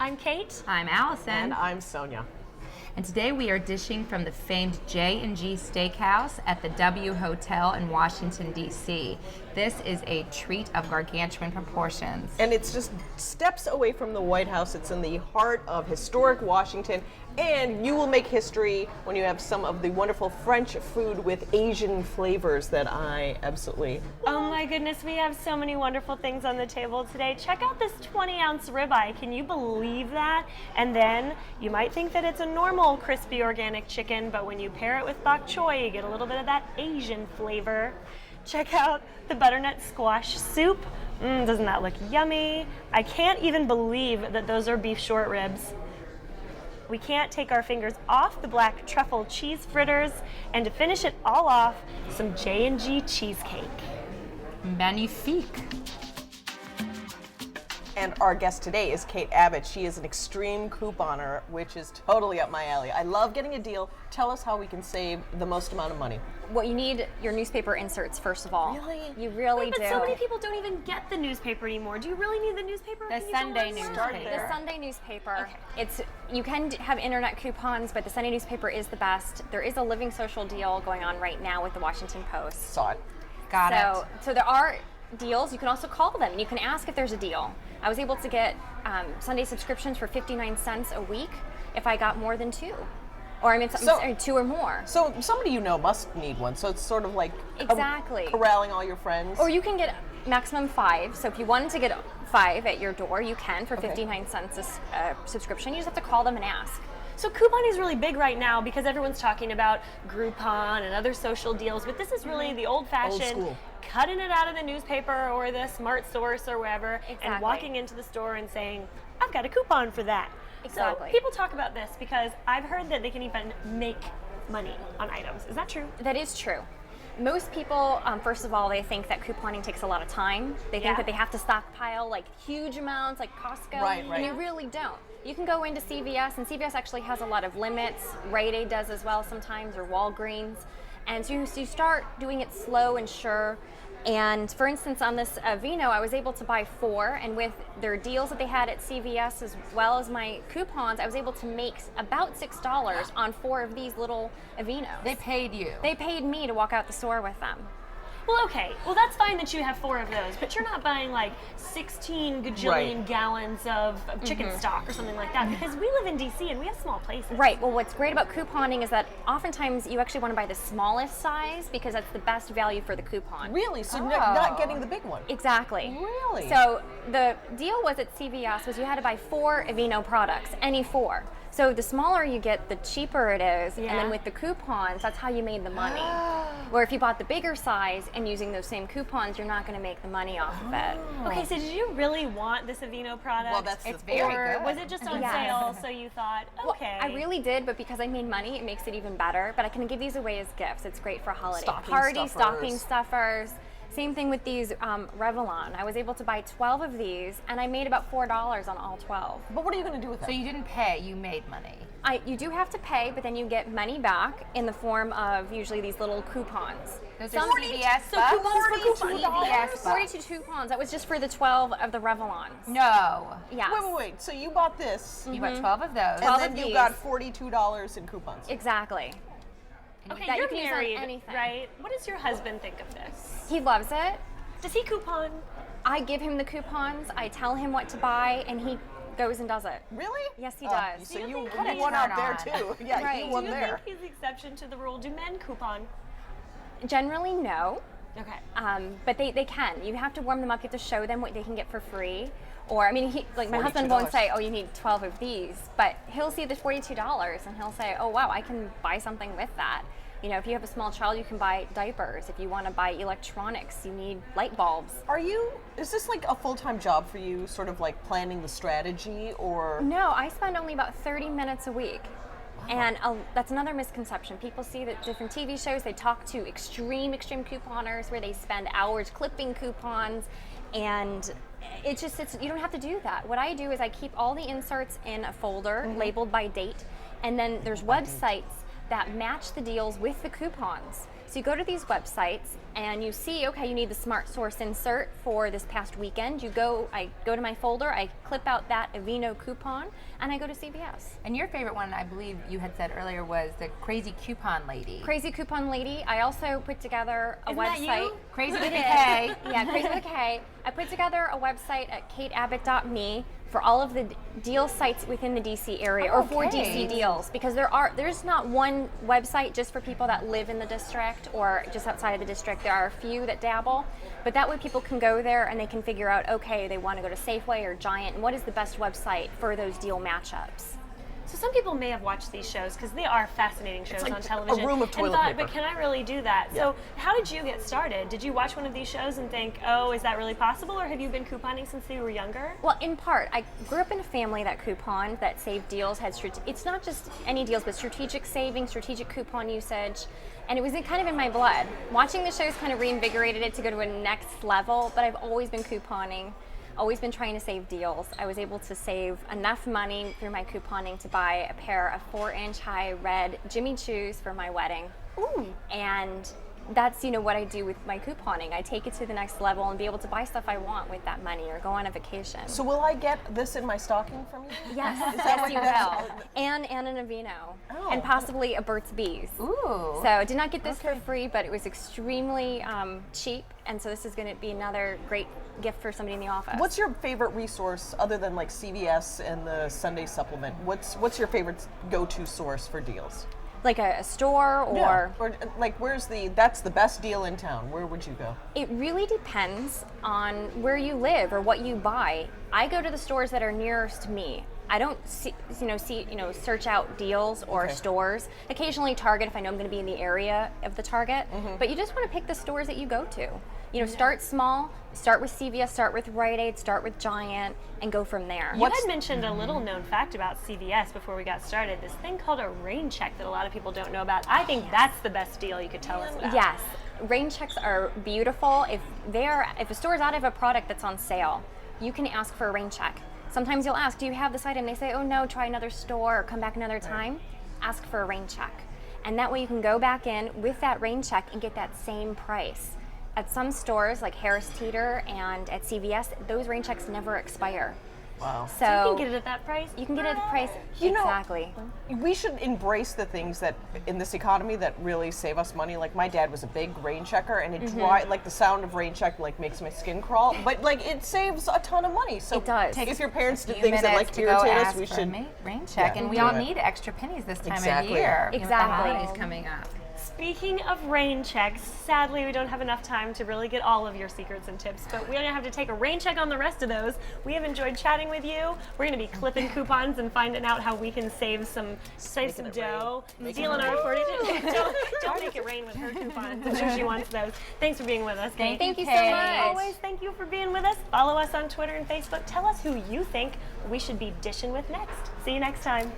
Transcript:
I'm Kate. I'm Allison. And I'm Sonya. And today we are dishing from the famed G Steakhouse at the W Hotel in Washington, D.C. This is a treat of gargantuan proportions. And it's just steps away from the White House. It's in the heart of historic Washington. And you will make history when you have some of the wonderful French food with Asian flavors that I absolutely love. Oh my goodness, we have so many wonderful things on the table today. Check out this 20-ounce ribeye. Can you believe that? And then you might think that it's a normal crispy organic chicken, but when you pair it with bok choy, you get a little bit of that Asian flavor. Check out the butternut squash soup. Doesn't that look yummy? I can't even believe that those are beef short ribs. We can't take our fingers off the black truffle cheese fritters, and to finish it all off, some J&G cheesecake. Magnifique. And our guest today is Kate Abbott. She is an extreme couponer, which is totally up my alley. I love getting a deal. Tell us how we can save the most amount of money. Well, you need your newspaper inserts, first of all. Really? You really But do. so many people don't even get the newspaper anymore. Do you really need the newspaper? The Can you tell Sunday us? newspaper. The Sunday newspaper. Okay. You can have internet coupons, but the Sunday newspaper is the best. There is a living social deal going on right now with the Washington Post. Saw it. Got it. So there are deals. You can also call them and you can ask if there's a deal. I was able to get Sunday subscriptions for 59 cents a week if I got more than two. Or I mean, sorry, two or more. So somebody you know must need one. So it's sort of like Exactly. corralling all your friends. Or you can get maximum 5. So if you wanted to get 5 at your door, you can for Okay. 59 cents a subscription. You just have to call them and ask. So couponing is really big right now because everyone's talking about Groupon and other social deals, but this is really the old-fashioned, school. cutting it out of the newspaper or the smart source or wherever, and Exactly. walking into the store and saying, I've got a coupon for that. Exactly. So people talk about this because I've heard that they can even make money on items. Is that true? That is true. Most people, first of all, they think that couponing takes a lot of time. They think Yeah. that they have to stockpile like huge amounts, like Costco. Right. And you really don't. You can go into CVS, and CVS actually has a lot of limits. Rite Aid does as well sometimes, or Walgreens. And so you start doing it slow and sure. And for instance, on this vino, I was able to buy 4, and with their deals that they had at CVS as well as my coupons, I was able to make about $6 on 4 of these little vinos. They paid you. They paid me to walk out the store with them. Well, okay. Well, that's fine that you have 4 of those, but you're not buying like 16 gajillion Right. gallons of chicken stock or something like that because we live in DC and we have small places. Right. Well, what's great about couponing is that oftentimes you actually want to buy the smallest size because that's the best value for the coupon. Really? So Oh. not getting the big one? Exactly. Really? So the deal was at CVS was you had to buy 4 Aveeno products, any 4. So the smaller you get, the cheaper it is, and Yeah. then with the coupons, that's how you made the money. Where if you bought the bigger size and using those same coupons, you're not going to make the money off of it. Okay, so did you really want this Aveeno product? Well, that's It's the very or good. was it just on Yes. sale so you thought, okay. Well, I really did, but because I made money, it makes it even better. But I can give these away as gifts. It's great for holiday Stocking parties, stuffers. stocking stuffers. Same thing with these Revlon. I was able to buy 12 of these, and I made about $4 on all 12. But what are you going to do with that? So you didn't pay, you made money. You do have to pay, but then you get money back in the form of usually these little coupons. Those are Some- CVS so bucks? coupons for coupons. CVS bucks. 42 coupons. That was just for the 12 of the Revlons. No. Yes. Wait. So you bought this, You got 12 of those. 12 and of then you these. got $42 in coupons. Exactly. Okay, that you you're can use on married, anything. right? What does your husband think of this? He loves it. Does he coupon? I give him the coupons. I tell him what to buy, and he goes and does it. Really? Yes, he Oh, does. So Do you you think won he's out turn there on? too. Yeah, Right. you Do won you there. think he's the exception to the rule? Do men coupon? Generally, no. Okay. But they can. You have to warm them up. You have to show them what they can get for free. Or, I mean, my husband won't $42. say, oh, you need 12 of these. But he'll see the $42 and he'll say, oh, wow, I can buy something with that. You know, if you have a small child, you can buy diapers. If you want to buy electronics, you need light bulbs. Is this like a full-time job for you, sort of like planning the strategy, or? No, I spend only about 30 minutes a week. And that's another misconception. People see that different TV shows, they talk to extreme couponers where they spend hours clipping coupons, and you don't have to do that. What I do is I keep all the inserts in a folder labeled by date, and then there's websites that match the deals with the coupons. So you go to these websites and you see, okay, you need the Smart Source insert for this past weekend. I go to my folder, I clip out that Aveeno coupon, and I go to CVS. And your favorite one, I believe you had said earlier, was the Crazy Coupon Lady. Crazy Coupon Lady. I also put together a Isn't website. that you? Crazy with a K. Yeah, Crazy with a K. I put together a website at kateabbott.me for all of the deal sites within the DC area, or for DC deals, because there's not one website just for people that live in the district or just outside of the district. There are a few that dabble, but that way people can go there and they can figure out, okay, they want to go to Safeway or Giant, and what is the best website for those deal matchups. So some people may have watched these shows because they are fascinating shows like on television. a room of and toilet thought, paper. But can I really do that? Yeah. So how did you get started? Did you watch one of these shows and think, oh, is that really possible? Or have you been couponing since you were younger? Well, in part, I grew up in a family that couponed, that saved deals, it's not just any deals, but strategic saving, strategic coupon usage, and it was kind of in my blood. Watching the shows kind of reinvigorated it to go to a next level, but I've always been couponing, always been trying to save deals. I was able to save enough money through my couponing to buy a pair of 4-inch high red Jimmy Choos for my wedding. Ooh. And that's what I do with my couponing. I take it to the next level and be able to buy stuff I want with that money or go on a vacation. So will I get this in my stocking from you? Yes, that yes what you that's- will. And an Aveeno. Oh. And possibly a Burt's Bees. Ooh. So I did not get this for free, but it was extremely cheap, and so this is going to be another great gift for somebody in the office. What's your favorite resource other than like CVS and the Sunday supplement? What's your favorite go-to source for deals? Like a store or... Or like that's the best deal in town. Where would you go? It really depends on where you live or what you buy. I go to the stores that are nearest me. I don't search out deals or stores. Occasionally Target if I know I'm going to be in the area of the Target. But you just want to pick the stores that you go to. Start small, start with CVS, start with Rite Aid, start with Giant, and go from there. You had mentioned a little known fact about CVS before we got started, this thing called a rain check that a lot of people don't know about. I think that's the best deal you could tell us about. Yes, rain checks are beautiful. If a store's out of a product that's on sale, you can ask for a rain check. Sometimes you'll ask, do you have this item? They say, oh no, try another store or come back another time. Ask for a rain check. And that way you can go back in with that rain check and get that same price. At some stores like Harris Teeter and at CVS, those rain checks never expire. Wow. So You can get it at that price? you can get it at the price. Exactly. We should embrace the things that in this economy that really save us money. Like my dad was a big rain checker, and it like the sound of rain check like makes my skin crawl. But like it saves a ton of money. So It does. if your parents did Few things that minutes like to go irritate us, ask we for a should. rain check, Yeah, and we do all it. need extra pennies this time Exactly. of year. Exactly. With the holidays coming up. Speaking of rain checks, sadly we don't have enough time to really get all of your secrets and tips, but we're gonna have to take a rain check on the rest of those. We have enjoyed chatting with you. We're gonna be clipping coupons and finding out how we can save some dough. Stealing our 42. Don't make it rain with her coupons. I'm sure she wants those. Thanks for being with us, Kate. Thank you so Kate. much. Always, thank you for being with us. Follow us on Twitter and Facebook. Tell us who you think we should be dishing with next. See you next time.